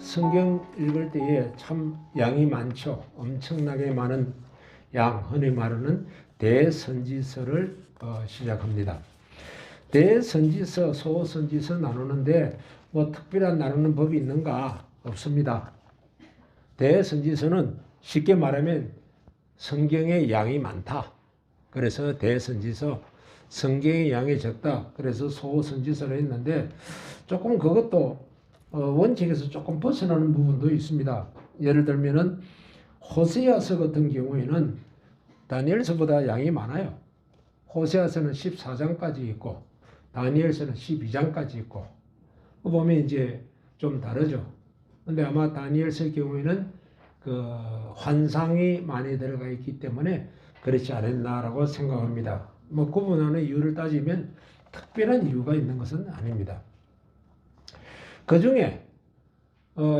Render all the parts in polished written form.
성경 읽을 때에 참 양이 많죠. 엄청나게 많은 양, 흔히 말하는 대선지서를 시작합니다. 대선지서, 소선지서 나누는데 뭐 특별한 나누는 법이 있는가? 없습니다. 대선지서는 쉽게 말하면 성경의 양이 많다. 그래서 대선지서, 성경의 양이 적다. 그래서 소선지서를 했는데 조금 그것도 원칙에서 조금 벗어나는 부분도 있습니다. 예를 들면은 호세아서 같은 경우에는 다니엘서보다 양이 많아요. 호세아서는 14장까지 있고 다니엘서는 12장까지 있고 보면 이제 좀 다르죠. 근데 아마 다니엘서의 경우에는 그 환상이 많이 들어가 있기 때문에 그렇지 않았나라고 생각합니다. 뭐 구분하는 이유를 따지면 특별한 이유가 있는 것은 아닙니다. 그 중에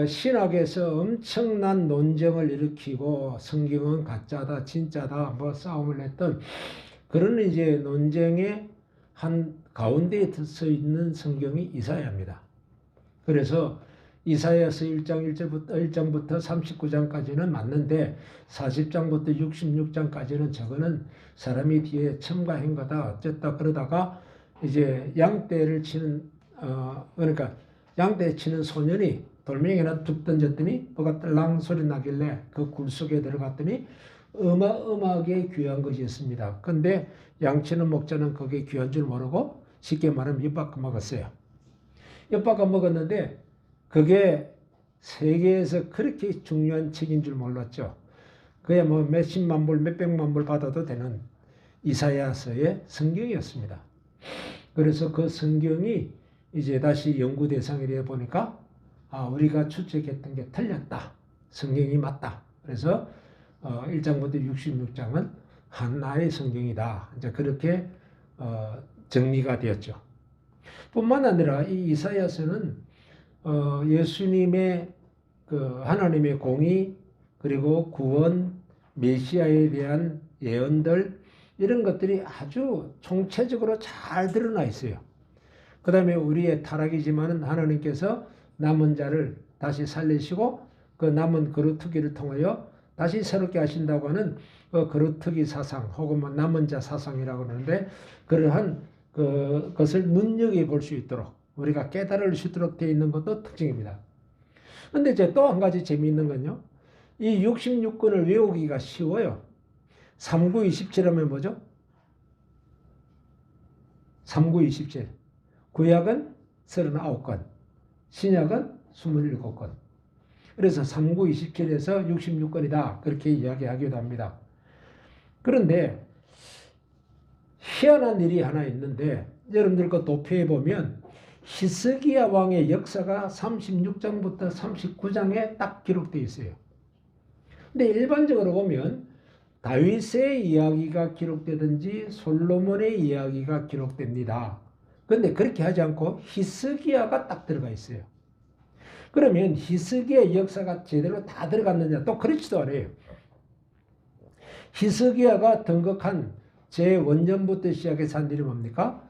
신학에서 엄청난 논쟁을 일으키고 성경은 가짜다, 진짜다, 뭐 싸움을 했던 그런 이제 논쟁의 한 가운데에 서 있는 성경이 이사야입니다. 그래서 이사야서 1장 1절부터 39장까지는 맞는데 40장부터 66장까지는 저거는 사람이 뒤에 첨가한 거다 어쨌다 그러다가 이제 양떼를 치는 그러니까 양떼 치는 소년이 돌멩이나 툭 던졌더니 뭐가 딸랑 소리 나길래 그 굴 속에 들어갔더니 어마어마하게 귀한 것이었습니다. 근데 양치는 목자는 그게 귀한 줄 모르고 쉽게 말하면 엿바꿔 먹었어요. 엿바꿔 먹었는데 그게 세계에서 그렇게 중요한 책인 줄 몰랐죠. 그야 뭐 몇십만 불, 몇백만 불 받아도 되는 이사야서의 성경이었습니다. 그래서 그 성경이 이제 다시 연구 대상이 되어 보니까 우리가 추측했던 게 틀렸다. 성경이 맞다. 그래서 1장부터 66장은 하나의 성경이다. 이제 그렇게 정리가 되었죠. 뿐만 아니라 이 이사야서는 예수님의 그 하나님의 공의 그리고 구원, 메시아에 대한 예언들 이런 것들이 아주 총체적으로 잘 드러나 있어요. 그 다음에 우리의 타락이지만은 하나님께서 남은 자를 다시 살리시고 그 남은 거루트기를 통하여 다시 새롭게 하신다고 하는 그 거루트기 사상 혹은 뭐 남은 자 사상이라고 하는데 그러한 그것을 눈여겨볼 수 있도록 우리가 깨달을 수 있도록 되어 있는 것도 특징입니다. 그런데 이제 또 한 가지 재미있는 건요. 이 66권을 외우기가 쉬워요. 3927 하면 뭐죠? 3927. 구약은 39권, 신약은 27권. 그래서 3927에서 66권이다. 그렇게 이야기하기도 합니다. 그런데 희한한 일이 하나 있는데 여러분들 그 도표에 보면 히스기야 왕의 역사가 36장부터 39장에 딱 기록되어 있어요. 근데 일반적으로 보면 다윗의 이야기가 기록되든지 솔로몬의 이야기가 기록됩니다. 그런데 그렇게 하지 않고 히스기야가 딱 들어가 있어요. 그러면 히스기야의 역사가 제대로 다 들어갔느냐? 또 그렇지도 않아요. 히스기야가 등극한 제원년부터 시작해서 한 일이 뭡니까?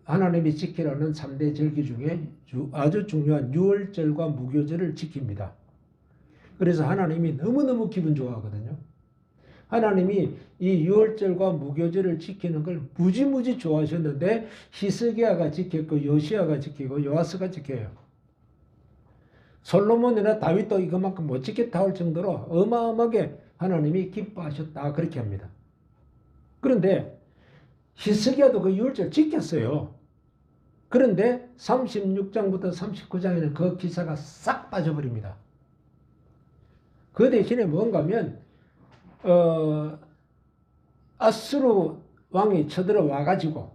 하나님이 지키라는 3대 절기 중에 아주 중요한 유월절과 무교절을 지킵니다. 그래서 하나님이 너무너무 기분 좋아하거든요. 하나님이 이 유월절과 무교절을 지키는 걸 무지무지 좋아하셨는데 히스기야가 지켰고 요시야가 지키고 요아스가 지켜요. 솔로몬이나 다윗도 이것만큼 못 지켰다 할 정도로 어마어마하게 하나님이 기뻐하셨다 그렇게 합니다. 그런데 히스기야도 그 유월절 지켰어요. 그런데 36장부터 39장에는 그 기사가 싹 빠져버립니다. 그 대신에 뭔가 하면 아수르 왕이 쳐들어와 가지고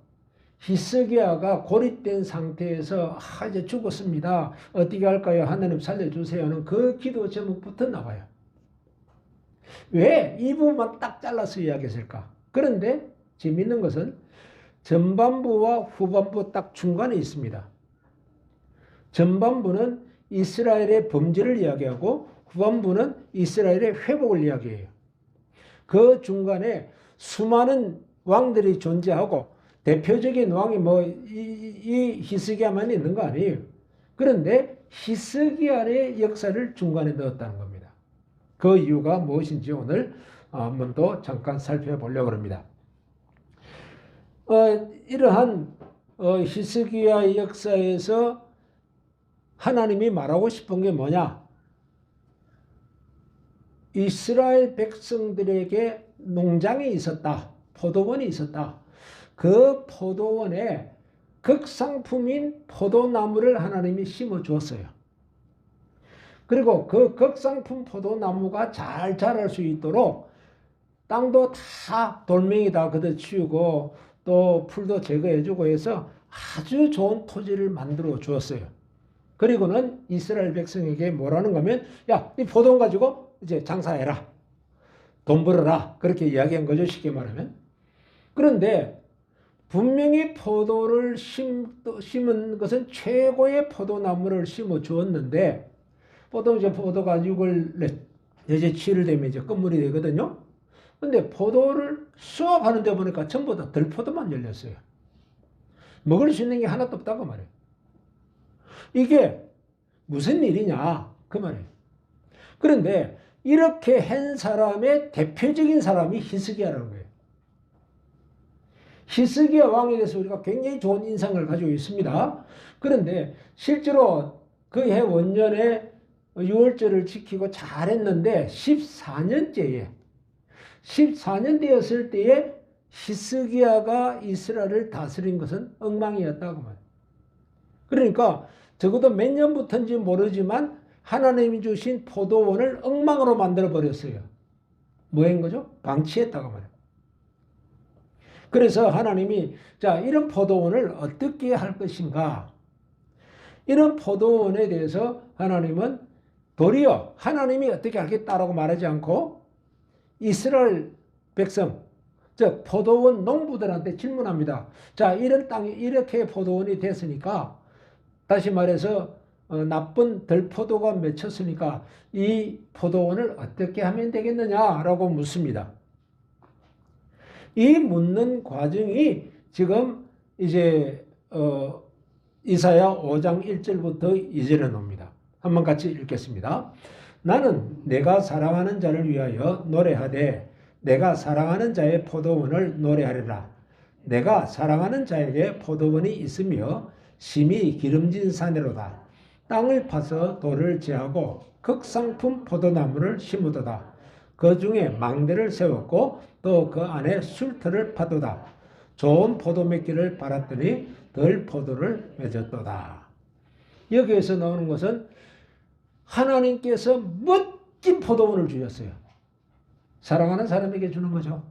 히스기야가 고립된 상태에서 이제 죽었습니다. 어떻게 할까요? 하나님 살려주세요는 그 기도 제목부터 나와요. 왜 이 부분만 딱 잘라서 이야기했을까? 그런데 재미있는 것은 전반부와 후반부 딱 중간에 있습니다. 전반부는 이스라엘의 범죄를 이야기하고 후반부는 이스라엘의 회복을 이야기해요. 그 중간에 수많은 왕들이 존재하고 대표적인 왕이 이 히스기야만 있는 거 아니에요. 그런데 히스기야의 역사를 중간에 넣었다는 겁니다. 그 이유가 무엇인지 오늘 한번 더 잠깐 살펴보려고 합니다. 이러한 히스기야의 역사에서 하나님이 말하고 싶은 게 뭐냐? 이스라엘 백성들에게 농장이 있었다. 포도원이 있었다. 그 포도원에 극상품인 포도나무를 하나님이 심어 주었어요. 그리고 그 극상품 포도나무가 잘 자랄 수 있도록 땅도 다 돌멩이 다 걷어치우고 또 풀도 제거해주고 해서 아주 좋은 토지를 만들어 주었어요. 그리고는 이스라엘 백성에게 뭐라는 거면, 야, 이 포도원 가지고 이제 장사해라. 돈 벌어라. 그렇게 이야기한 거죠, 쉽게 말하면. 그런데 분명히 포도를 심은 것은 최고의 포도나무를 심어 주었는데, 보통 이제 포도가 6월 내지 7월 되면 이제 끝물이 되거든요. 근데 포도를 수확하는 데 보니까 전부 다 들포도만 열렸어요. 먹을 수 있는 게 하나도 없다고 말해요. 이게 무슨 일이냐 그 말이에요. 그런데 이렇게 한 사람의 대표적인 사람이 히스기야라는 거예요. 히스기야 왕에 대해서 우리가 굉장히 좋은 인상을 가지고 있습니다. 그런데 실제로 그 해 원년에 6월절을 지키고 잘했는데 14년 되었을 때에 히스기야가 이스라엘을 다스린 것은 엉망이었다고 말해요. 그러니까 적어도 몇 년부터인지 모르지만 하나님이 주신 포도원을 엉망으로 만들어버렸어요. 뭐한 거죠? 방치했다고 말해요. 그래서 하나님이 자, 이런 포도원을 어떻게 할 것인가? 이런 포도원에 대해서 하나님은 도리어 하나님이 어떻게 하겠다라고 말하지 않고 이스라엘 백성, 즉 포도원 농부들한테 질문합니다. 자, 이런 땅이 이렇게 포도원이 됐으니까 다시 말해서 나쁜 들포도가 맺혔으니까 이 포도원을 어떻게 하면 되겠느냐라고 묻습니다. 이 묻는 과정이 지금 이제 이사야 5장 1절부터 2절에 나옵니다. 한번 같이 읽겠습니다. 나는 내가 사랑하는 자를 위하여 노래하되 내가 사랑하는 자의 포도원을 노래하리라. 내가 사랑하는 자에게 포도원이 있으며 심히 기름진 산으로다. 땅을 파서 돌을 제하고 극상품 포도나무를 심으도다. 그 중에 망대를 세웠고 또 그 안에 술터를 파도다. 좋은 포도 맺기를 바랐더니 덜 포도를 맺었도다. 여기에서 나오는 것은 하나님께서 멋진 포도원을 주셨어요. 사랑하는 사람에게 주는 거죠.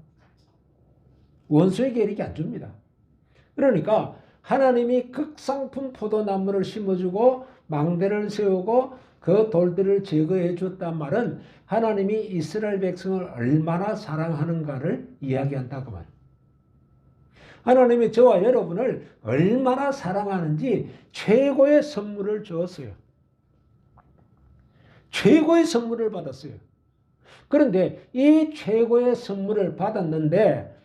원수에게 이렇게 안 줍니다. 그러니까 하나님이 극상품 포도나무를 심어주고 망대를 세우고 그 돌들을 제거해 줬단 말은 하나님이 이스라엘 백성을 얼마나 사랑하는가를 이야기한다고 말이에요. 하나님이 저와 여러분을 얼마나 사랑하는지 최고의 선물을 주었어요. 최고의 선물을 받았어요. 그런데 이 최고의 선물을 받았는데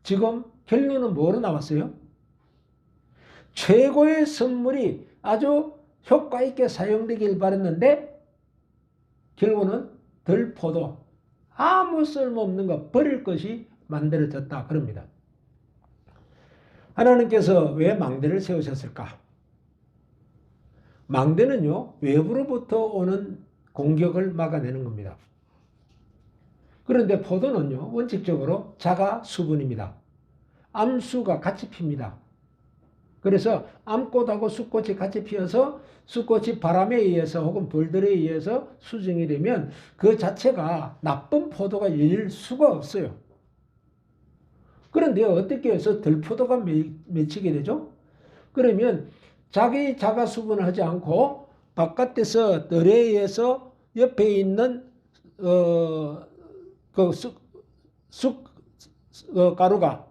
지금 결론은 뭐로 나왔어요? 최고의 선물이 아주 효과 있게 사용되길 바랐는데 결국은 들포도 아무 쓸모없는 거 버릴 것이 만들어졌다 그럽니다. 하나님께서 왜 망대를 세우셨을까? 망대는요, 외부로부터 오는 공격을 막아내는 겁니다. 그런데 포도는요, 원칙적으로 자가 수분입니다. 암수가 같이 핍니다. 그래서 암꽃하고 숫꽃이 같이 피어서 숫꽃이 바람에 의해서 혹은 벌들에 의해서 수정이 되면 그 자체가 나쁜 포도가 열릴 수가 없어요. 그런데 어떻게 해서 들포도가 맺히게 되죠? 그러면 자기 자가 수분을 하지 않고 바깥에서 덜에 의해서 옆에 있는 쑥가루가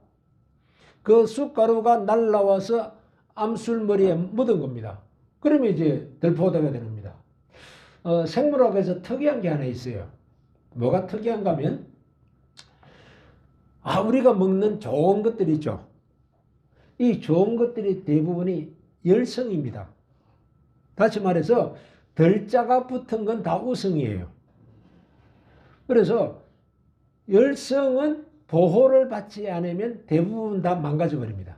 그 쑥가루가 날라와서 암술머리에 묻은 겁니다. 그러면 이제 들포도가 되는 겁니다. 생물학에서 특이한 게 하나 있어요. 뭐가 특이한가 하면 우리가 먹는 좋은 것들 있죠. 이 좋은 것들이 대부분이 열성입니다. 다시 말해서 덜자가 붙은 건 다 우성이에요. 그래서 열성은 보호를 받지 않으면 대부분 다 망가져 버립니다.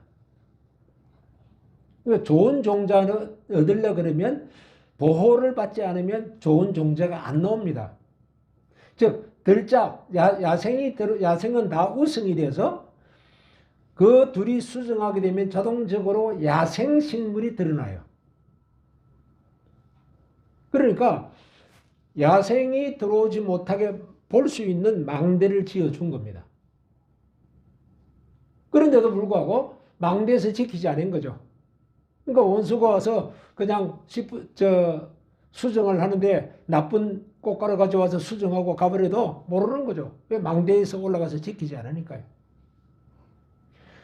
그러니까 좋은 종자를 얻으려 그러면 보호를 받지 않으면 좋은 종자가 안 나옵니다. 즉 들자 야생은 다 우성이 돼서 그 둘이 수정하게 되면 자동적으로 야생 식물이 드러나요. 그러니까 야생이 들어오지 못하게 볼 수 있는 망대를 지어준 겁니다. 그런데도 불구하고 망대에서 지키지 않은 거죠. 그러니까 원수가 와서 그냥 수정을 하는데 나쁜 꽃가루 가져와서 수정하고 가버려도 모르는 거죠. 왜? 망대에서 올라가서 지키지 않으니까요.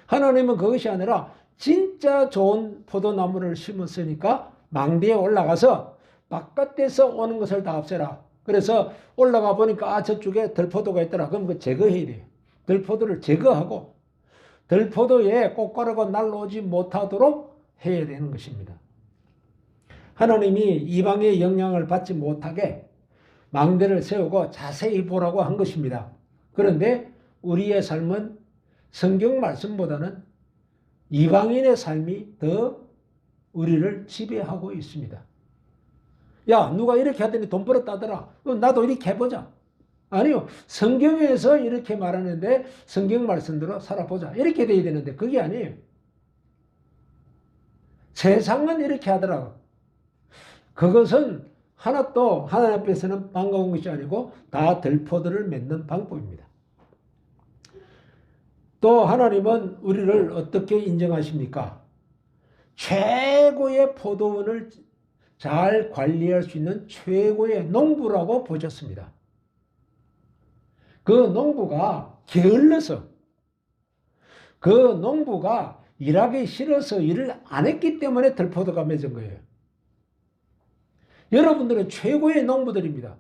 하나님은 그것이 아니라 진짜 좋은 포도나무를 심었으니까 망대에 올라가서 바깥에서 오는 것을 다 없애라. 그래서 올라가 보니까 저쪽에 들포도가 있더라. 그럼 그거 제거해야 돼요. 들포도를 제거하고 들포도에 꽃가루가 날라오지 못하도록 해야 되는 것입니다. 하나님이 이방의 영향을 받지 못하게 망대를 세우고 자세히 보라고 한 것입니다. 그런데 우리의 삶은 성경 말씀보다는 이방인의 삶이 더 우리를 지배하고 있습니다. 야, 누가 이렇게 하더니 돈 벌었다더라. 나도 이렇게 해보자. 아니요. 성경에서 이렇게 말하는데 성경 말씀대로 살아보자. 이렇게 돼야 되는데 그게 아니에요. 세상은 이렇게 하더라고. 그것은 하나도 하나님 앞에서는 반가운 것이 아니고 다 들포들을 맺는 방법입니다. 또 하나님은 우리를 어떻게 인정하십니까? 최고의 포도원을 잘 관리할 수 있는 최고의 농부라고 보셨습니다. 그 농부가 게을러서 그 농부가 일하기 싫어서 일을 안 했기 때문에 들포도가 맺은 거예요. 여러분들은 최고의 농부들입니다.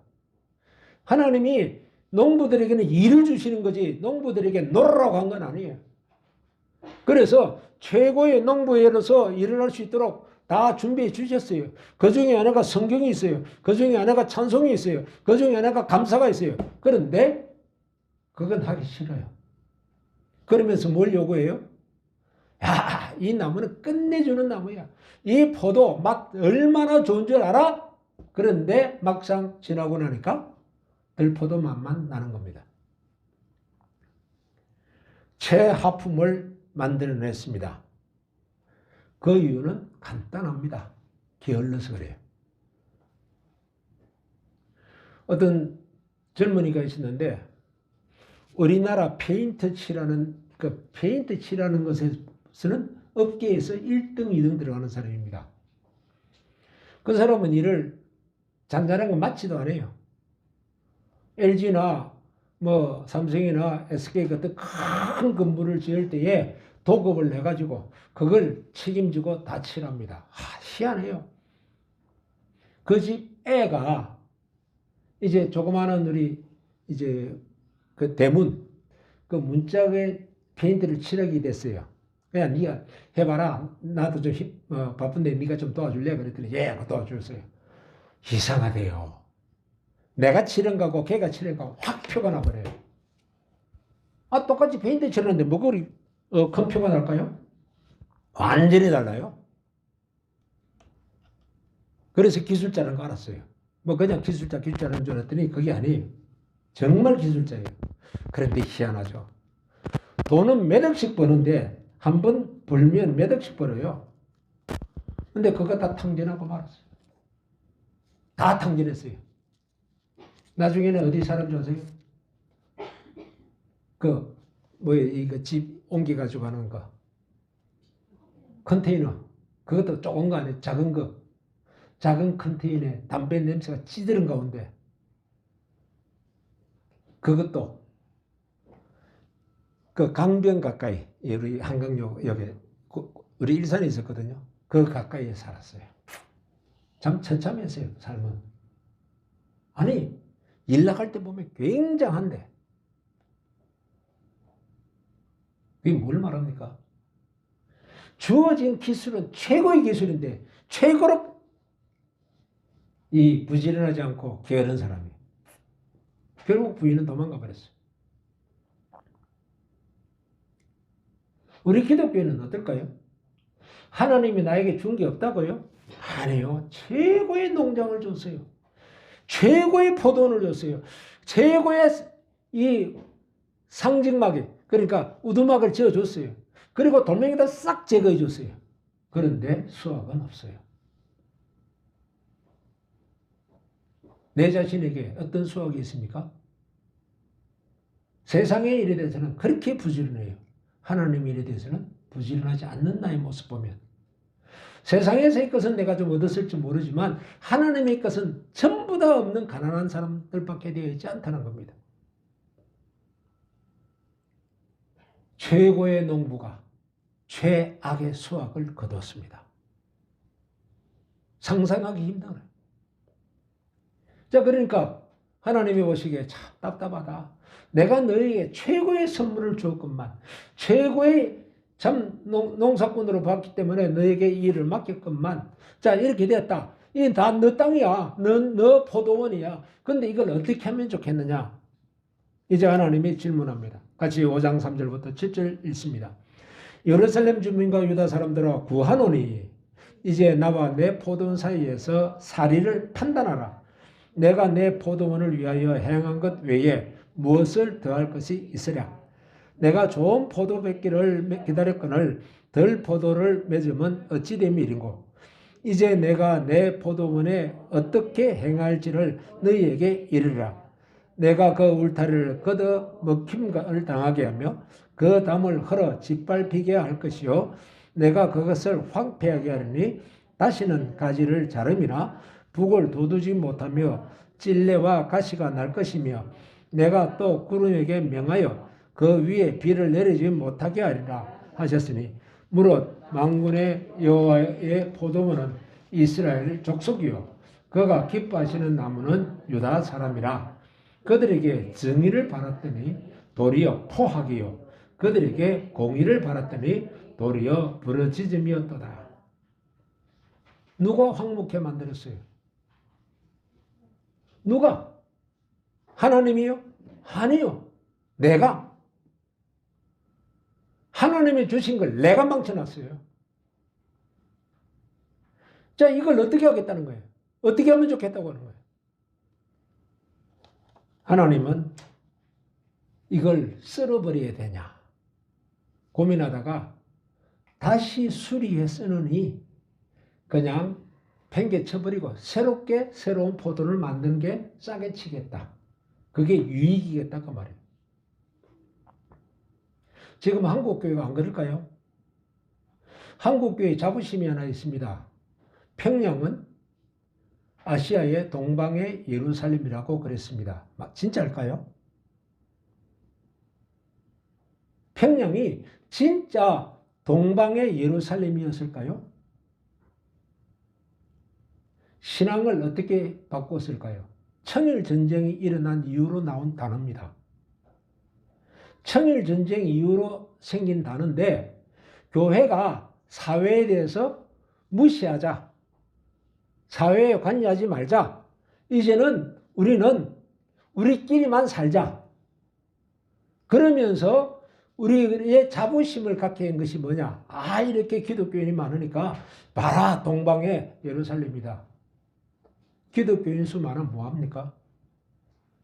하나님이 농부들에게는 일을 주시는 거지 농부들에게 놀으라고 한 건 아니에요. 그래서 최고의 농부로서 일을 할 수 있도록 다 준비해 주셨어요. 그 중에 하나가 성경이 있어요. 그 중에 하나가 찬송이 있어요. 그 중에 하나가 감사가 있어요. 그런데 그건 하기 싫어요. 그러면서 뭘 요구해요? 야, 이 나무는 끝내주는 나무야. 이 포도 맛 얼마나 좋은 줄 알아? 그런데 막상 지나고 나니까 들포도 맛만 나는 겁니다. 최하품을 만들어냈습니다. 그 이유는 간단합니다. 게을러서 그래요. 어떤 젊은이가 있었는데 우리나라 페인트 칠하는 것에서는 업계에서 1등, 2등 들어가는 사람입니다. 그 사람은 일을 잔잔한 거 맞지도 않아요. LG나 삼성이나 SK 같은 큰 건물을 지을 때에 도급을 해가지고 그걸 책임지고 다 칠합니다. 희한해요. 그 집 애가 이제 조그마한 우리 이제 그 대문 그 문짝에 페인트를 칠하게 됐어요. 그냥 네가 해봐라. 나도 좀 바쁜데 네가 좀 도와줄래? 그랬더니 예, 도와줬어요. 이상하대요. 내가 칠한 거고 걔가 칠한 거고 확 표가 나버려요. 똑같이 페인트 칠하는데 뭐 그리 큰 표가 날까요? 완전히 달라요. 그래서 기술자라는 거 알았어요. 그냥 기술자라는 줄 알았더니 그게 아니에요. 정말 기술자예요. 그런데 희한하죠. 돈은 몇 억씩 버는데 한 번 벌면 몇 억씩 벌어요. 근데 그거 다 탕진하고 말았어요. 다 탕진했어요. 나중에는 어디 사람 줄 아세요? 이거 집 옮겨가지고 하는 거. 컨테이너. 그것도 조금 거 아니에요. 작은 거. 작은 컨테이너에 담배 냄새가 찌드는 가운데. 그것도 그 강변 가까이, 우리 한강역에, 우리 일산에 있었거든요. 그 가까이에 살았어요. 참 처참했어요, 삶은. 아니, 일 나갈 때 보면 굉장한데. 그게 뭘 말합니까? 주어진 기술은 최고의 기술인데, 최고로 이 부지런하지 않고 게으른 사람이. 결국 부인은 도망가 버렸어요. 우리 기독교인은 어떨까요? 하나님이 나에게 준 게 없다고요? 아니요. 최고의 농장을 줬어요. 최고의 포도원을 줬어요. 최고의 이 상징막에, 그러니까 우두막을 지어줬어요. 그리고 돌멩이도 싹 제거해줬어요. 그런데 수확은 없어요. 내 자신에게 어떤 수확이 있습니까? 세상의 일에 대해서는 그렇게 부지런해요. 하나님의 일에 대해서는 부지런하지 않는 나의 모습 보면 세상에서의 것은 내가 좀 얻었을지 모르지만 하나님의 것은 전부 다 없는 가난한 사람들밖에 되어 있지 않다는 겁니다. 최고의 농부가 최악의 수확을 거두었습니다. 상상하기 힘들어요. 자, 그러니까 하나님이 보시기에 참 답답하다. 내가 너에게 최고의 선물을 주었건만 최고의 참 농사꾼으로 봤기 때문에 너에게 이 일을 맡겼건만 자 이렇게 됐다. 이게 다 너 땅이야. 너 포도원이야. 근데 이걸 어떻게 하면 좋겠느냐. 이제 하나님이 질문합니다. 같이 5장 3절부터 7절 읽습니다. 예루살렘 주민과 유다 사람들아 구하노니 이제 나와 내 포도원 사이에서 사리를 판단하라. 내가 내 포도원을 위하여 행한 것 외에 무엇을 더할 것이 있으랴. 내가 좋은 포도 맺기를 기다렸거늘 덜 포도를 맺으면 어찌 됨이리고 이제 내가 내 포도원에 어떻게 행할지를 너희에게 이르라. 내가 그 울타리를 걷어 먹힘을 당하게 하며 그 담을 헐어 짓밟히게 할 것이요 내가 그것을 황폐하게 하리니 다시는 가지를 자름이나 북을 돋우지 못하며 찔레와 가시가 날 것이며 내가 또 구름에게 명하여 그 위에 비를 내리지 못하게 하리라 하셨으니 무릇 만군의 여호와의 포도원은 이스라엘 족속이요 그가 기뻐하시는 나무는 유다 사람이라. 그들에게 정의를 바랐더니 도리어 포악이요 그들에게 공의를 바랐더니 도리어 부르짖음이었도다. 누가 황무케 만들었어요? 누가? 하나님이요? 아니요. 내가. 하나님이 주신 걸 내가 망쳐놨어요. 자, 이걸 어떻게 하겠다는 거예요? 어떻게 하면 좋겠다고 하는 거예요? 하나님은 이걸 쓸어버려야 되냐 고민하다가 다시 수리해 쓰느니 그냥 팽개쳐버리고 새롭게 새로운 포도를 만드는 게 싸게 치겠다. 그게 유익이겠다 그 말이에요. 지금 한국교회가 안 그럴까요? 한국교회 자부심이 하나 있습니다. 평양은 아시아의 동방의 예루살렘이라고 그랬습니다. 진짜일까요? 평양이 진짜 동방의 예루살렘이었을까요? 신앙을 어떻게 바꿨을까요? 청일전쟁이 일어난 이후로 나온 단어입니다. 청일전쟁 이후로 생긴 단어인데 교회가 사회에 대해서 무시하자. 사회에 관여하지 말자. 이제는 우리는 우리끼리만 살자. 그러면서 우리의 자부심을 갖게 한 것이 뭐냐? 아, 이렇게 기독교인이 많으니까 봐라, 동방의 예루살렘이다. 기독교인 수 많으면 뭐합니까?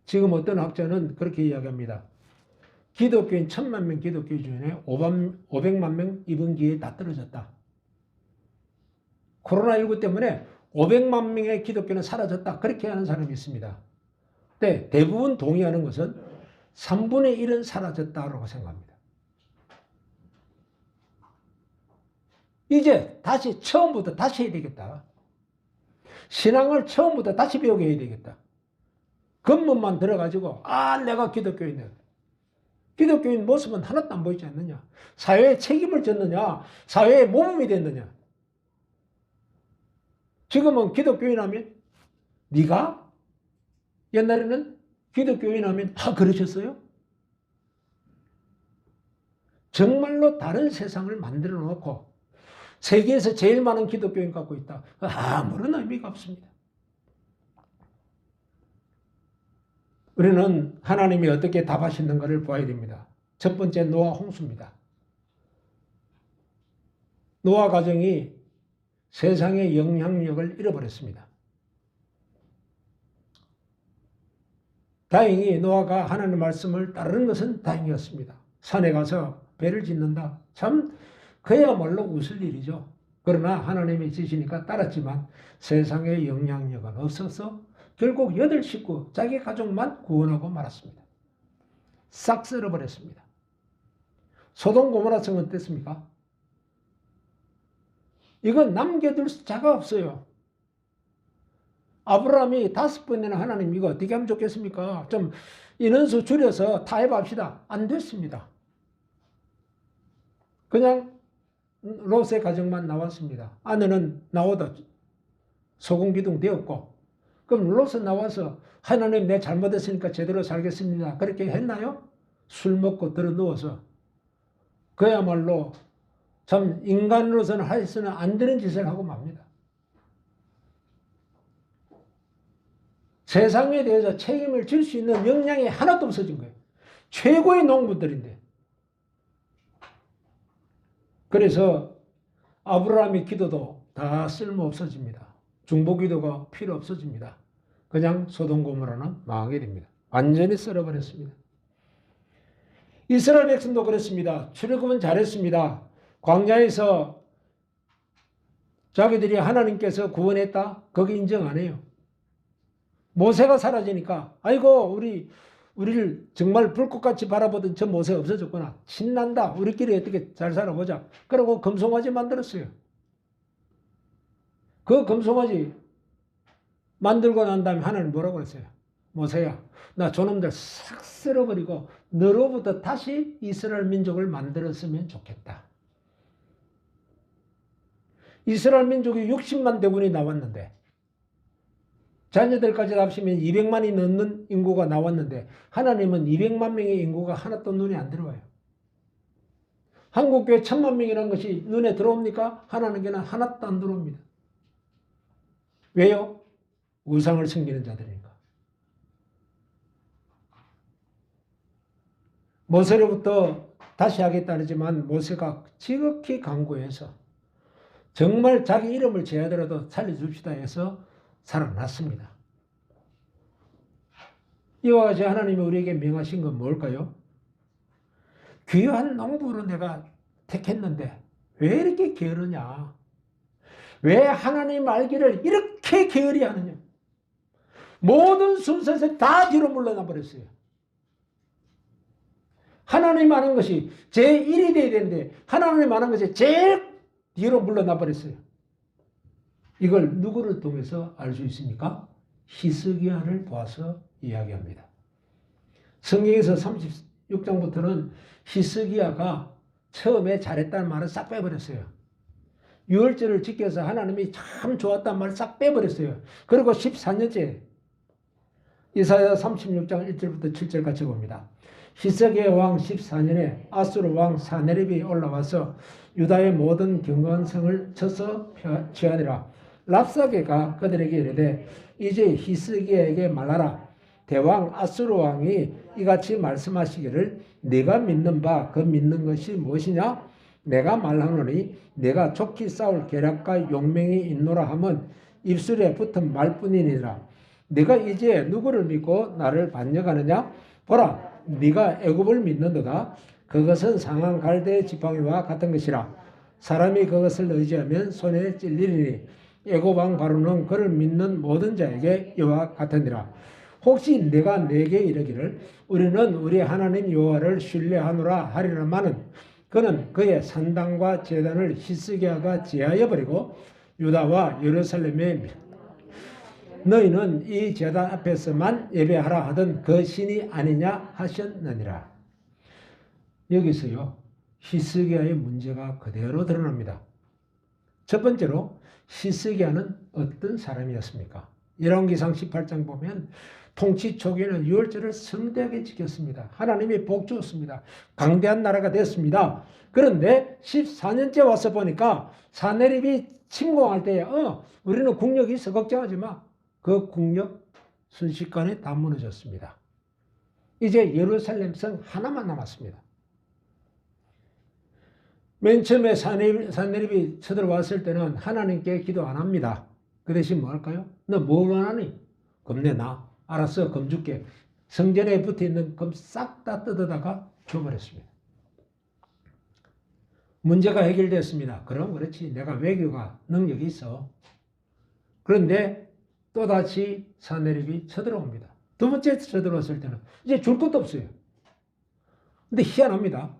지금 어떤 학자는 그렇게 이야기합니다. 기독교인 1000만 명 기독교 중에 500만 명 이번 기회에 다 떨어졌다. 코로나19 때문에 500만 명의 기독교는 사라졌다. 그렇게 하는 사람이 있습니다. 근데 대부분 동의하는 것은 3분의 1은 사라졌다고 생각합니다. 이제 다시 처음부터 다시 해야 되겠다. 신앙을 처음부터 다시 배우게 해야 되겠다. 겉멋만 들어가지고 내가 기독교인이다. 기독교인 모습은 하나도 안 보이지 않느냐. 사회에 책임을 졌느냐. 사회의 모범이 됐느냐. 지금은 기독교인 하면 네가 옛날에는 기독교인 하면 다 그러셨어요? 정말로 다른 세상을 만들어 놓고 세계에서 제일 많은 기독교인 갖고 있다. 아무런 의미가 없습니다. 우리는 하나님이 어떻게 답하시는가를 봐야 됩니다. 첫 번째 노아 홍수입니다. 노아 가정이 세상의 영향력을 잃어버렸습니다. 다행히 노아가 하나님의 말씀을 따르는 것은 다행이었습니다. 산에 가서 배를 짓는다. 참 그야말로 웃을 일이죠. 그러나 하나님이 지시니까 따랐지만 세상의 영향력은 없어서 결국 8식구 자기 가족만 구원하고 말았습니다. 싹 쓸어버렸습니다. 소돔 고모라 성은 어땠습니까? 이건 남겨둘 자가 없어요. 아브라함이 5번이나 하나님 이거 어떻게 하면 좋겠습니까? 좀 인원수 줄여서 타협합시다. 안 됐습니다. 그냥 롯의 가정만 나왔습니다. 아내는 나오다 소금기둥 되었고, 그럼 롯은 나와서 하나님 내 잘못했으니까 제대로 살겠습니다. 그렇게 했나요? 술 먹고 들어 누워서 그야말로 참 인간으로서는 해서는 안 되는 짓을 하고 맙니다. 세상에 대해서 책임을 질 수 있는 역량이 하나도 없어진 거예요. 최고의 농부들인데. 그래서 아브라함의 기도도 다 쓸모 없어집니다. 중보 기도가 필요 없어집니다. 그냥 소돔 고모라는 망하게 됩니다. 완전히 썰어버렸습니다. 이스라엘 백성도 그렇습니다. 출애굽은 잘했습니다. 광야에서 자기들이 하나님께서 구원했다? 거기 인정 안 해요. 모세가 사라지니까 아이고 우리를 정말 불꽃같이 바라보던 저 모세 없어졌구나. 신난다. 우리끼리 어떻게 잘 살아보자. 그러고 금송아지 만들었어요. 그 금송아지 만들고 난 다음에 하나님 뭐라고 그랬어요? 모세야, 나 저놈들 싹 쓸어버리고 너로부터 다시 이스라엘 민족을 만들었으면 좋겠다. 이스라엘 민족이 60만 대군이 나왔는데 자녀들까지 합치면 200만이 넘는 인구가 나왔는데 하나님은 200만 명의 인구가 하나도 눈에 안 들어와요. 한국교회 1000만 명이라는 것이 눈에 들어옵니까? 하나님께는 하나도 안 들어옵니다. 왜요? 우상을 섬기는 자들이니까. 모세로부터 다시 하겠다 하지만 모세가 지극히 간구해서 정말 자기 이름을 제하더라도 살려줍시다 해서 살아났습니다. 이와 같이 하나님이 우리에게 명하신 건 뭘까요? 귀한 농부로 내가 택했는데 왜 이렇게 게으르냐? 왜 하나님 알기를 이렇게 게으리 하느냐? 모든 순서에서 다 뒤로 물러나 버렸어요. 하나님 아는 것이 제1이 돼야 되는데 하나님 아는 것이 제일 뒤로 물러나 버렸어요. 이걸 누구를 통해서 알 수 있습니까? 히스기야를 보아서 이야기합니다. 성경에서 36장부터는 히스기야가 처음에 잘했다는 말을 싹 빼버렸어요. 유월절을 지켜서 하나님이 참 좋았다는 말을 싹 빼버렸어요. 그리고 14년째 이사야 36장 1절부터 7절 같이 봅니다. 히스기야 왕 14년에 아수르 왕 사네립이 올라와서 유다의 모든 견고한 성을 쳐서 취하니라. 랍사게가 그들에게 이르되 이제 히스기야에게 말하라. 대왕 아수르 왕이 이같이 말씀하시기를 네가 믿는 바 그 믿는 것이 무엇이냐? 내가 말하노니 내가 좋게 싸울 계략과 용맹이 있노라 하면 입술에 붙은 말뿐이니라. 네가 이제 누구를 믿고 나를 반역하느냐? 보라, 네가 애굽을 믿는도다. 그것은 상한 갈대 지팡이와 같은 것이라. 사람이 그것을 의지하면 손에 찔리리니 애굽 왕 바로는 그를 믿는 모든 자에게 이와 같으니라. 혹시 내가 내게 이르기를 우리는 우리 하나님 여호와를 신뢰하노라 하리라마는 그는 그의 산당과 제단을 히스기야가 제하여 버리고 유다와 예루살렘에 너희는 이 제단 앞에서만 예배하라 하던 그 신이 아니냐 하셨느니라. 여기서요 히스기야의 문제가 그대로 드러납니다. 첫 번째로 히스기야는 어떤 사람이었습니까? 열왕기상 18장 보면 통치 초기에는 유월절을 성대하게 지켰습니다. 하나님이 복 주었습니다. 강대한 나라가 됐습니다. 그런데 14년째 와서 보니까 사네립이 침공할 때에 우리는 국력이 있어 걱정하지 마. 그 국력 순식간에 다 무너졌습니다. 이제 예루살렘 성 하나만 남았습니다. 맨 처음에 산헤립이 쳐들어왔을 때는 하나님께 기도 안 합니다. 그 대신 뭐 할까요? 너 뭘 원하니? 검 내놔. 알았어, 검 줄게. 성전에 붙어있는 검 싹 다 뜯어다가 줘버렸습니다. 문제가 해결됐습니다. 그럼 그렇지. 내가 외교가 능력이 있어. 그런데 또다시 산헤립이 쳐들어옵니다. 두 번째 쳐들어왔을 때는 이제 줄 것도 없어요. 근데 희한합니다.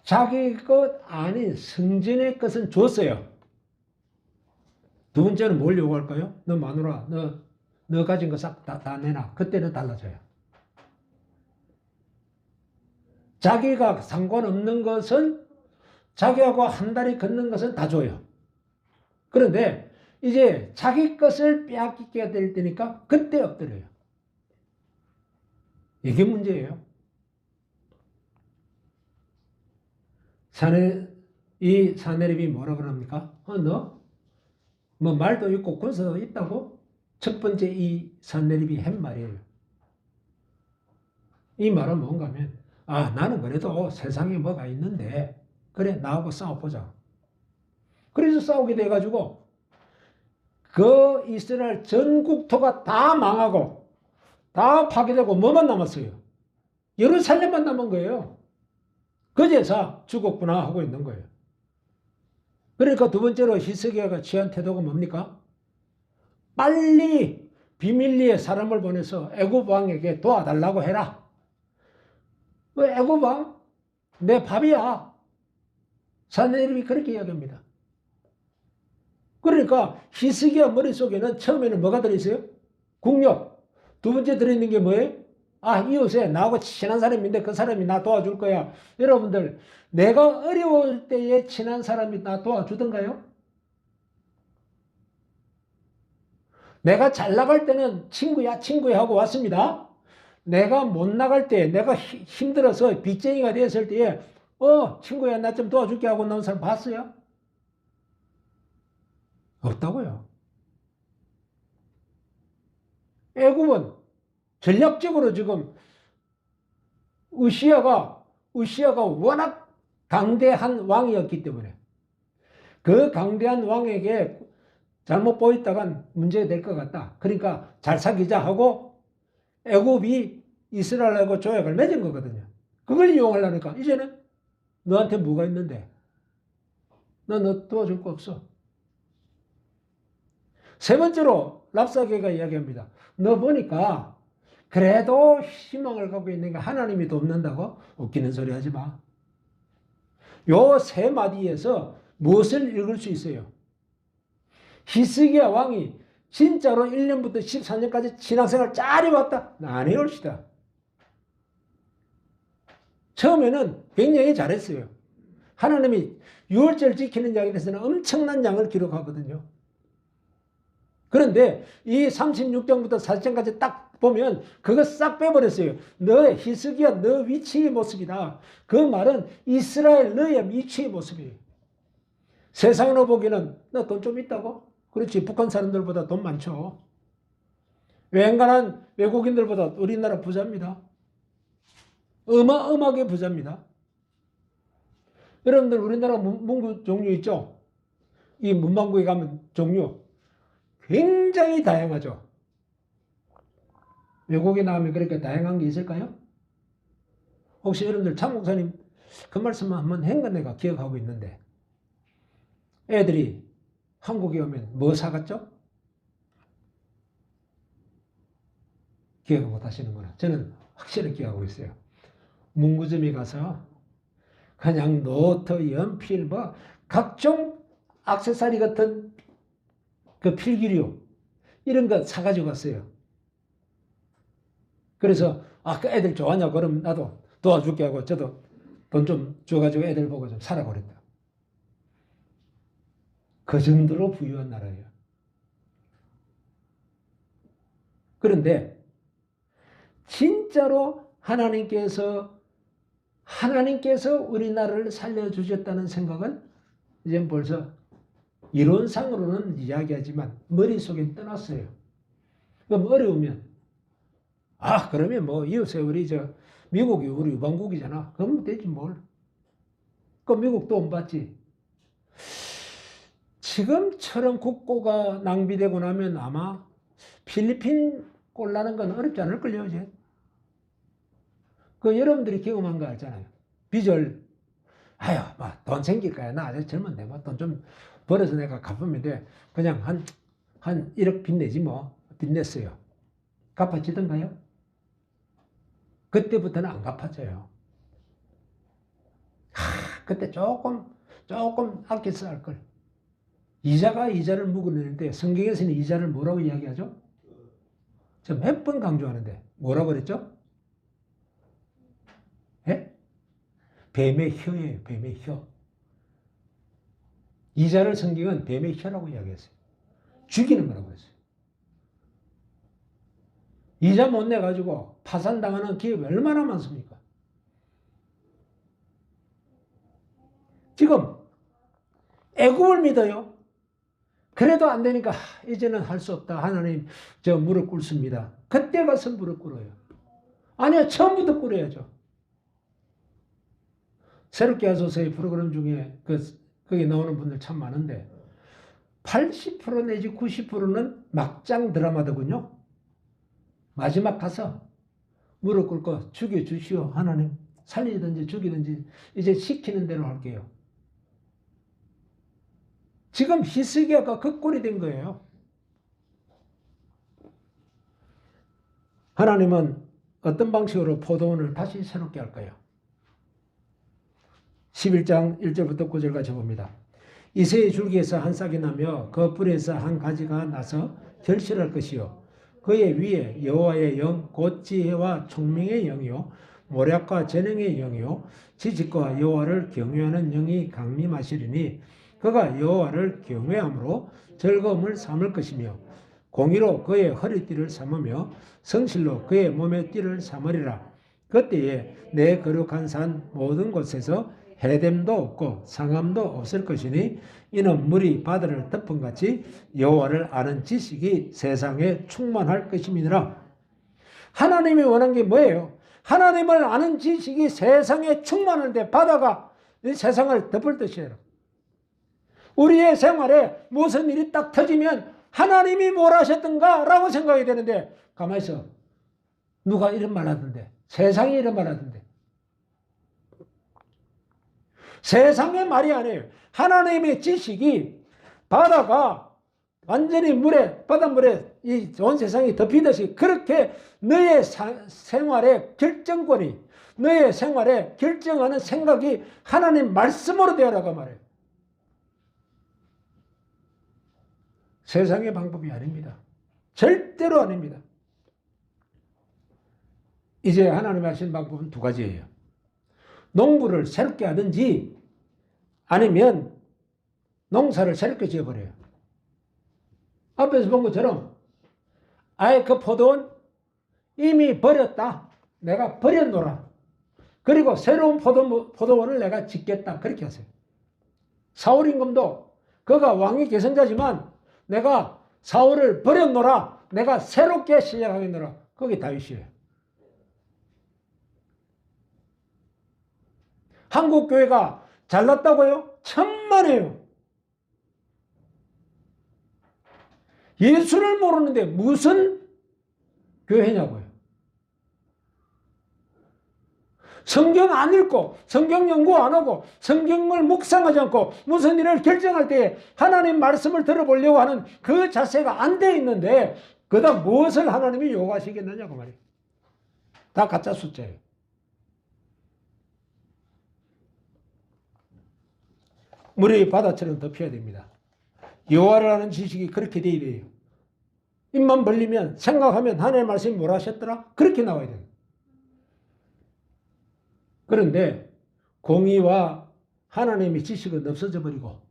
자기 것 아닌 성전의 것은 줬어요. 두 번째는 뭘 요구할까요? 너 마누라, 너 가진 거 싹 다 내놔. 그때는 달라져요. 자기가 상관없는 것은, 자기하고 한 다리 걷는 것은 다 줘요. 그런데 이제 자기 것을 빼앗기게 될 때니까 그때 엎드려요. 이게 문제예요. 이 산헤립이 뭐라 그럽니까? 너? 뭐 말도 있고 군사도 있다고? 첫 번째 이 산헤립이 한 말이에요. 이 말은 뭔가 하면, 나는 그래도 세상에 뭐가 있는데, 그래, 나하고 싸워보자. 그래서 싸우게 돼가지고, 그 이스라엘 전 국토가 다 망하고, 다 파괴되고, 뭐만 남았어요? 예루살렘만 남은 거예요. 그제서 죽었구나 하고 있는 거예요. 그러니까 두 번째로 히스기야가 취한 태도가 뭡니까? 빨리 비밀리에 사람을 보내서 애굽 왕에게 도와달라고 해라. 애굽 왕? 내 밥이야. 산헤립이 그렇게 이야기합니다. 그러니까 히스기야 머릿속에는 처음에는 뭐가 들어있어요? 국력. 두 번째 들어있는 게 뭐예요? 이웃에 나하고 친한 사람인데 그 사람이 나 도와줄 거야. 여러분들, 내가 어려울 때에 친한 사람이 나 도와주던가요? 내가 잘 나갈 때는 친구야 하고 왔습니다. 내가 못 나갈 때, 내가 힘들어서 빚쟁이가 되었을 때에 친구야 나 좀 도와줄게 하고 나온 사람 봤어요? 없다고요. 애굽은 전략적으로 지금 으시야가 워낙 강대한 왕이었기 때문에 그 강대한 왕에게 잘못 보였다간 문제가 될 것 같다. 그러니까 잘 사귀자 하고 애굽이 이스라엘하고 조약을 맺은 거거든요. 그걸 이용하려니까 이제는 너한테 뭐가 있는데 너 도와줄 거 없어. 세 번째로 랍사게가 이야기합니다. 너 보니까 그래도 희망을 갖고 있는 게 하나님이 돕는다고? 웃기는 소리 하지 마. 요 세 마디에서 무엇을 읽을 수 있어요? 히스기야 왕이 진짜로 1년부터 14년까지 신앙생활 잘 해왔다? 아니올시다. 처음에는 굉장히 잘했어요. 하나님이 유월절 지키는 양에 대해서는 엄청난 양을 기록하거든요. 그런데 이 36장부터 40장까지 딱 보면 그거 싹 빼버렸어요. 히스기야 너 위치의 모습이다. 그 말은 이스라엘 너의 위치의 모습이에요. 세상으로 보기에는 너 돈 좀 있다고? 그렇지. 북한 사람들보다 돈 많죠. 웬간한 외국인들보다 우리나라 부자입니다. 어마어마하게 부자입니다. 여러분들 우리나라 문구 종류 있죠? 이 문방구에 가면 종류 굉장히 다양하죠. 외국에 나오면 그렇게 다양한 게 있을까요? 혹시 여러분들 참 목사님 그 말씀 한번 한 건 내가 기억하고 있는데 애들이 한국에 오면 뭐 사갔죠? 기억 못 하시는구나. 저는 확실히 기억하고 있어요. 문구점에 가서 그냥 노트, 연필, 뭐 각종 액세서리 같은 그 필기류 이런 거 사가지고 갔어요. 그래서 그 애들 좋아하냐고 그럼 나도 도와줄게 하고 저도 돈 좀 줘가지고 애들 보고 좀 사라고 그랬다. 그 정도로 부유한 나라예요. 그런데 진짜로 하나님께서 우리나라를 살려주셨다는 생각은 이제 벌써 이론상으로는 이야기하지만 머릿속에 떠났어요. 그럼 어려우면 아, 그러면 뭐 이웃에 우리 미국이 우리 유방국이잖아. 그러면 되지 뭘. 그 미국 도움 받지. 지금처럼 국고가 낭비되고 나면 아마 필리핀 꼴 나는 건 어렵지 않을걸요, 이제. 그 여러분들이 경험한 거 알잖아요. 빚을, 아유, 돈 생길 거야. 나 아직 젊은데, 돈 좀 벌어서 내가 갚으면 돼. 그냥 한 1억 빚내지 뭐. 빚냈어요. 갚아지던가요? 그때부터는 안 갚아져요. 그때 조금 아껴서 할 걸. 이자가 이자를 묵어내는데 성경에서는 이자를 뭐라고 이야기하죠? 저 몇 번 강조하는데 뭐라고 그랬죠? 예? 뱀의 혀예요. 뱀의 혀. 이자를 성경은 뱀의 혀라고 이야기했어요. 죽이는 거라고 했어요. 이자 못 내가지고 파산당하는 기업이 얼마나 많습니까? 지금 애굽을 믿어요. 그래도 안 되니까 이제는 할 수 없다. 하나님 저 무릎 꿇습니다. 그때 가서 무릎 꿇어요. 아니요. 처음부터 꿇어야죠. 새롭게 하소서의 프로그램 중에 거기 나오는 분들 참 많은데 80% 내지 90%는 막장 드라마더군요. 마지막 가서 무릎 꿇고 죽여주시오. 하나님 살리든지 죽이든지 이제 시키는 대로 할게요. 지금 히스기야가 그 꼴이 된 거예요. 하나님은 어떤 방식으로 포도원을 다시 새롭게 할까요? 11장 1절부터 9절까지 봅니다. 이새의 줄기에서 한 싹이 나며 그 뿔에서 한 가지가 나서 결실할 것이요 그의 위에 여호와의 영 곧 지혜와 총명의 영이요 모략과 재능의 영이요 지식과 여호와를 경외하는 영이 강림하시리니 그가 여호와를 경외함으로 즐거움을 삼을 것이며 공의로 그의 허리띠를 삼으며 성실로 그의 몸의 띠를 삼으리라. 그때에 내 거룩한 산 모든 곳에서 해됨도 없고 상함도 없을 것이니 이는 물이 바다를 덮은같이 여호와를 아는 지식이 세상에 충만할 것임이니라. 하나님이 원한 게 뭐예요? 하나님을 아는 지식이 세상에 충만한데 바다가 이 세상을 덮을 듯이에요. 우리의 생활에 무슨 일이 딱 터지면 하나님이 뭘 하셨던가 라고 생각이 되는데 가만히 있어. 누가 이런 말 하던데. 세상이 이런 말 하던데. 세상의 말이 아니에요. 하나님의 지식이 바다가 완전히 바닷물에 이 온 세상이 덮이듯이 그렇게 너의 생활의 결정권이, 너의 생활에 결정하는 생각이 하나님 말씀으로 되어라고 말해요. 세상의 방법이 아닙니다. 절대로 아닙니다. 이제 하나님이 하신 방법은 두 가지예요. 농부를 새롭게 하든지 아니면 농사를 새롭게 지어버려요. 앞에서 본 것처럼 아예 그 포도원 이미 버렸다. 내가 버려놓으라. 그리고 새로운 포도원을 내가 짓겠다. 그렇게 하세요. 사울 임금도 그가 왕의 계승자지만 내가 사울을 버려놓으라. 내가 새롭게 시작하겠노라. 그게 다윗이에요. 한국 교회가 잘났다고요? 천만에요. 예수를 모르는데 무슨 교회냐고요. 성경 안 읽고 성경 연구 안 하고 성경을 묵상하지 않고 무슨 일을 결정할 때 하나님 말씀을 들어보려고 하는 그 자세가 안 돼 있는데 그다음 무엇을 하나님이 요구하시겠느냐고 말이에요. 다 가짜 숫자예요. 물이 바다처럼 덮여야 됩니다. 여호와를 아는 지식이 그렇게 돼야 돼요. 입만 벌리면 생각하면 하나님의 말씀이 뭐라 하셨더라? 그렇게 나와야 돼요. 그런데 공의와 하나님의 지식은 없어져 버리고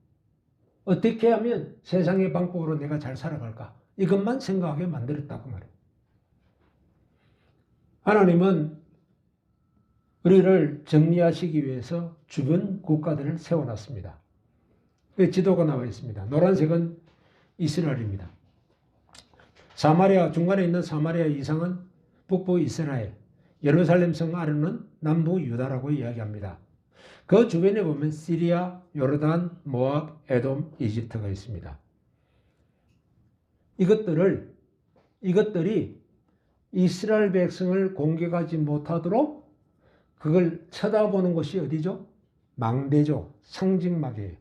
어떻게 하면 세상의 방법으로 내가 잘 살아갈까? 이것만 생각하게 만들었다고 말해요. 하나님은 우리를 정리하시기 위해서 주변 국가들을 세워놨습니다. 그 지도가 나와 있습니다. 노란색은 이스라엘입니다. 사마리아 중간에 있는 사마리아 이상은 북부 이스라엘, 예루살렘 성 아래는 남부 유다라고 이야기합니다. 그 주변에 보면 시리아, 요르단, 모압, 에돔, 이집트가 있습니다. 이것들이 이스라엘 백성을 공격하지 못하도록 그걸 쳐다보는 곳이 어디죠? 망대죠. 상징막이에요.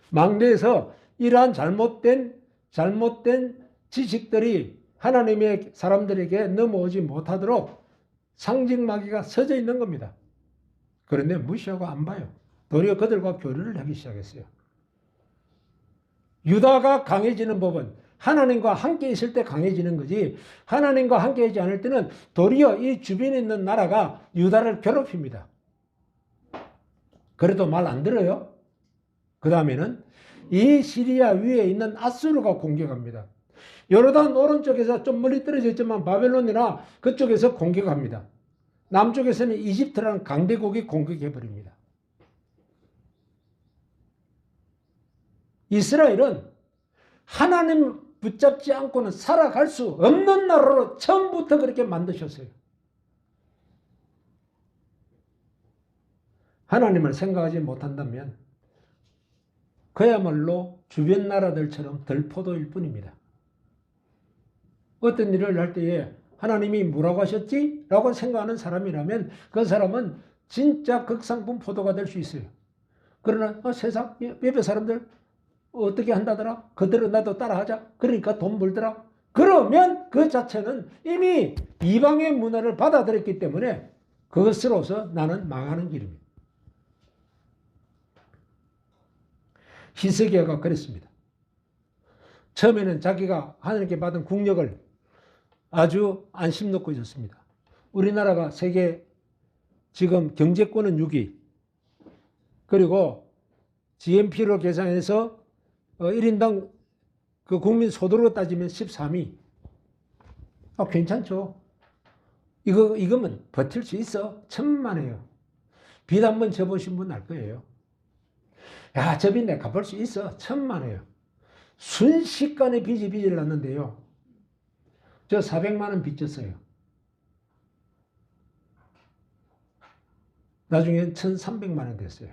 망대에서 이러한 잘못된 지식들이 하나님의 사람들에게 넘어오지 못하도록 상징막이가 서져 있는 겁니다. 그런데 무시하고 안 봐요. 도리어 그들과 교류를 하기 시작했어요. 유다가 강해지는 법은 하나님과 함께 있을 때 강해지는 거지, 하나님과 함께 하지 않을 때는 도리어 이 주변에 있는 나라가 유다를 괴롭힙니다. 그래도 말 안 들어요. 그 다음에는 이 시리아 위에 있는 아수르가 공격합니다. 요르단 오른쪽에서 좀 멀리 떨어져 있지만 바벨론이나 그쪽에서 공격합니다. 남쪽에서는 이집트라는 강대국이 공격해버립니다. 이스라엘은 하나님 붙잡지 않고는 살아갈 수 없는 나라로 처음부터 그렇게 만드셨어요. 하나님을 생각하지 못한다면 그야말로 주변 나라들처럼 들포도일 뿐입니다. 어떤 일을 할 때에 하나님이 뭐라고 하셨지? 라고 생각하는 사람이라면 그 사람은 진짜 극상품 포도가 될 수 있어요. 그러나 세상 옆에 사람들 어떻게 한다더라? 그대로 나도 따라하자. 그러니까 돈 벌더라. 그러면 그 자체는 이미 이방의 문화를 받아들였기 때문에 그것으로서 나는 망하는 길입니다. 히스기야가 그랬습니다. 처음에는 자기가 하나님께 받은 국력을 아주 안심 놓고 있었습니다. 우리나라가 세계 지금 경제권은 6위, 그리고 GNP로 계산해서 1인당 그 국민 소득으로 따지면 13위. 괜찮죠? 이거면 버틸 수 있어. 천만에요. 빚 한번 져보신 분 알 거예요. 야, 저 빚 내가 갚을 수 있어. 천만에요. 순식간에 빚을 났는데요. 저 400만 원 빚졌어요. 나중엔 1,300만 원 됐어요.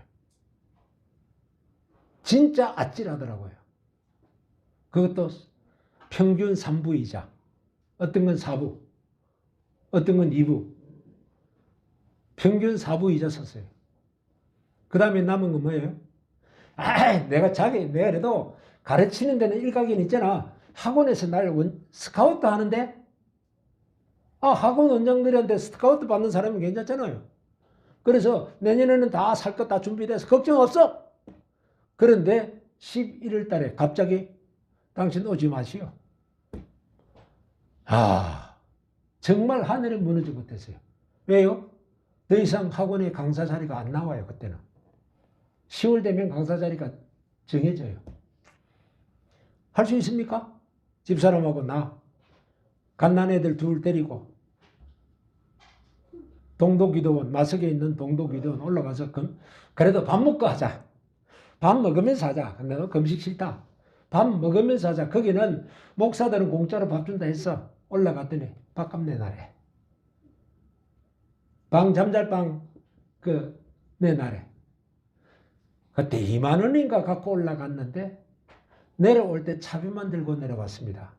진짜 아찔하더라고요. 그것도 평균 3부이자. 어떤 건 4부, 어떤 건 2부. 평균 4부이자 썼어요. 그 다음에 남은 건 뭐예요? 내가 그래도 가르치는 데는 일각이 있잖아. 학원에서 날 스카우트 하는데, 학원 원장들한테 스카우트 받는 사람은 괜찮잖아요. 그래서 내년에는 다 살 것 다 준비돼서 걱정 없어. 그런데 11월 달에 갑자기 당신 오지 마시오. 정말 하늘이 무너질 것 같았어요. 왜요? 더 이상 학원에 강사 자리가 안 나와요, 그때는. 10월 되면 강사 자리가 정해져요. 할 수 있습니까? 집사람하고 갓난 애들 둘 데리고 동도기도원, 마석에 있는 동도기도원 올라가서 그래도 밥 먹고 하자. 밥 먹으면서 하자. 내가 금식 싫다. 밥 먹으면서 하자. 거기는 목사들은 공짜로 밥 준다 했어. 올라갔더니 밥값 내놔래. 잠잘 방 내놔래. 그때 2만 원인가 갖고 올라갔는데 내려올 때 차비만 들고 내려왔습니다.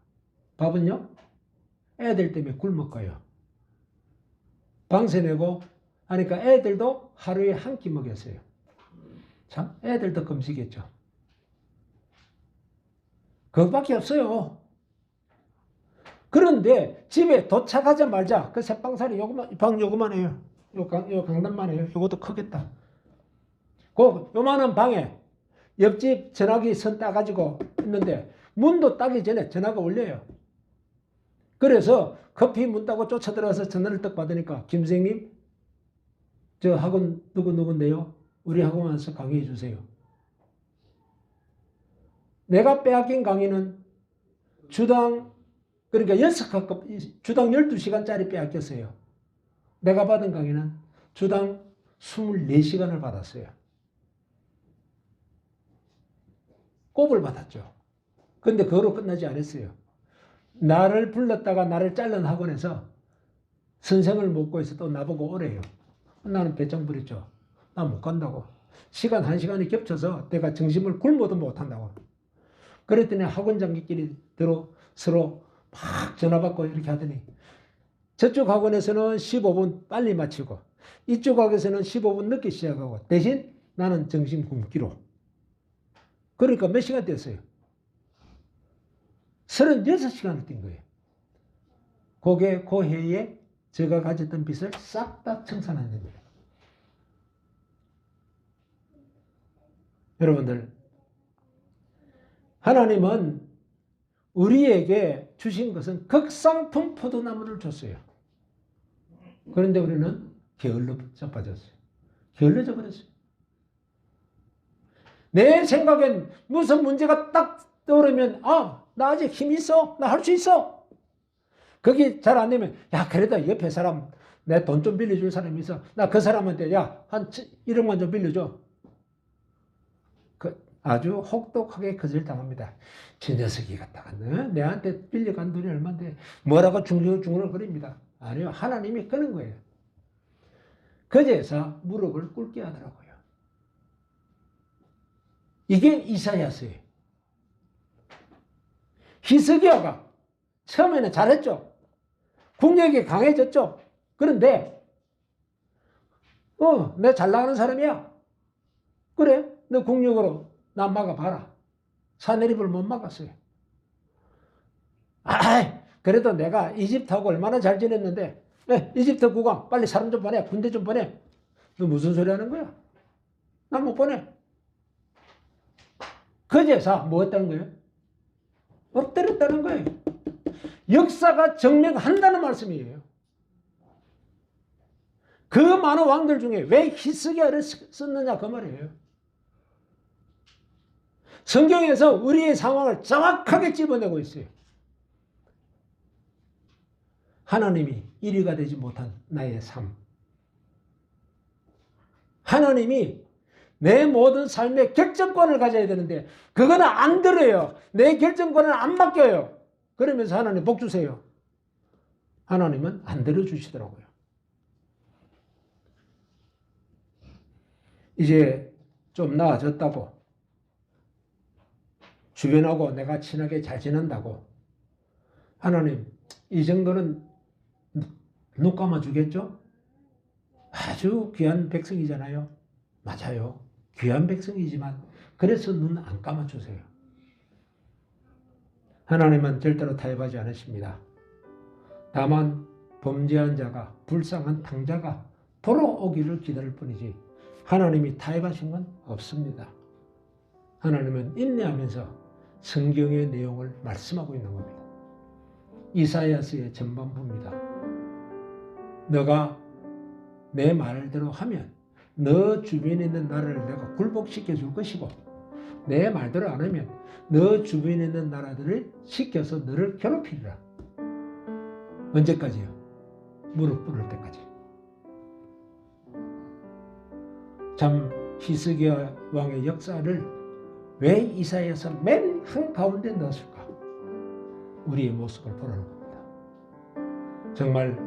밥은요? 애들 때문에 굶었고요. 방세 내고 하니까 애들도 하루에 한 끼 먹였어요. 참 애들도 금식했죠. 그것밖에 없어요. 그런데 집에 도착하자마자 그 새방살이 방 요거만해요. 요 강단만 해요. 요것도 크겠다. 요만한 방에 옆집 전화기 선 따가지고 있는데 문도 따기 전에 전화가 울려요. 그래서 커피 문 따고 쫓아들어가서 전화를 딱 받으니까 김선생님 저 학원 누군데요? 우리 학원 와서 강의해 주세요. 내가 빼앗긴 강의는 주당 그러니까 6학급 주당 12시간짜리 빼앗겼어요. 내가 받은 강의는 주당 24시간을 받았어요. 꼽을 받았죠. 근데 그거로 끝나지 않았어요. 나를 불렀다가 나를 자른 학원에서 선생을 묻고 해서 또 나보고 오래요. 나는 배짱 부렸죠. 나 못 간다고. 시간 1시간이 겹쳐서 내가 정신을 굶어도 못한다고. 그랬더니 학원장끼리 서로 막 전화받고 이렇게 하더니 저쪽 학원에서는 15분 빨리 마치고 이쪽 학원에서는 15분 늦게 시작하고 대신 나는 정신 굶기로. 그러니까 몇 시간 뛰었어요? 36시간을 뛴 거예요. 그게 그 해에 제가 가졌던 빚을 싹 다 청산한 겁니다. 여러분들, 하나님은 우리에게 주신 것은 극상품 포도나무를 줬어요. 그런데 우리는 게을러 자빠졌어요. 게을러져 버렸어요. 내 생각엔 무슨 문제가 딱 떠오르면 나 아직 힘이 있어. 나 할 수 있어. 그게 잘 안 되면 야 그래도 옆에 사람 내 돈 좀 빌려줄 사람이 있어. 나 그 사람한테 야 한 1억만 좀 빌려줘. 아주 혹독하게 거절당합니다. 저 녀석이 갖다가 내한테 빌려간 돈이 얼마인데 뭐라고 중얼거립니다. 아니요. 하나님이 끄는 거예요. 그제서 무릎을 꿇게 하더라고요. 이게 이사야서예요. 히스기야가 처음에는 잘했죠. 국력이 강해졌죠. 그런데 내 잘 나가는 사람이야. 그래 너 국력으로 나 막아봐라. 사내립을 못 막았어요. 그래도 내가 이집트하고 얼마나 잘 지냈는데 이집트 국왕 빨리 사람 좀 보내. 군대 좀 보내. 너 무슨 소리 하는 거야? 나 못 보내. 그제서 뭐 했다는 거예요? 엎드렸다는 거예요. 역사가 증명한다는 말씀이에요. 그 많은 왕들 중에 왜 히스기야를 썼느냐 그 말이에요. 성경에서 우리의 상황을 정확하게 집어내고 있어요. 하나님이 1위가 되지 못한 나의 삶. 하나님이 내 모든 삶의 결정권을 가져야 되는데 그거는 안 들어요. 내 결정권을 안 맡겨요. 그러면서 하나님 복 주세요. 하나님은 안 들어주시더라고요. 이제 좀 나아졌다고 주변하고 내가 친하게 잘 지낸다고 하나님 이 정도는 눈 감아주겠죠? 아주 귀한 백성이잖아요. 맞아요. 귀한 백성이지만 그래서 눈 안 감아주세요. 하나님은 절대로 타협하지 않으십니다. 다만 범죄한 자가 불쌍한 탕자가 돌아오기를 기다릴 뿐이지 하나님이 타협하신 건 없습니다. 하나님은 인내하면서 성경의 내용을 말씀하고 있는 겁니다. 이사야서의 전반부입니다. 너가 내 말대로 하면 너 주변에 있는 나라를 내가 굴복시켜 줄 것이고 내 말대로 안 하면 너 주변에 있는 나라들을 시켜서 너를 괴롭히리라. 언제까지요? 무릎 꿇을 때까지. 참 히스기야 왕의 역사를 왜 이사야서 맨 한가운데 넣었을까? 우리의 모습을 보라는 겁니다. 정말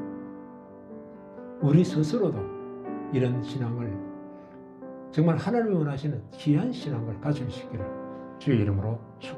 우리 스스로도 이런 신앙을 정말 하나님이 원하시는 귀한 신앙을 가질 수 있기를 주의 이름으로 축원합니다.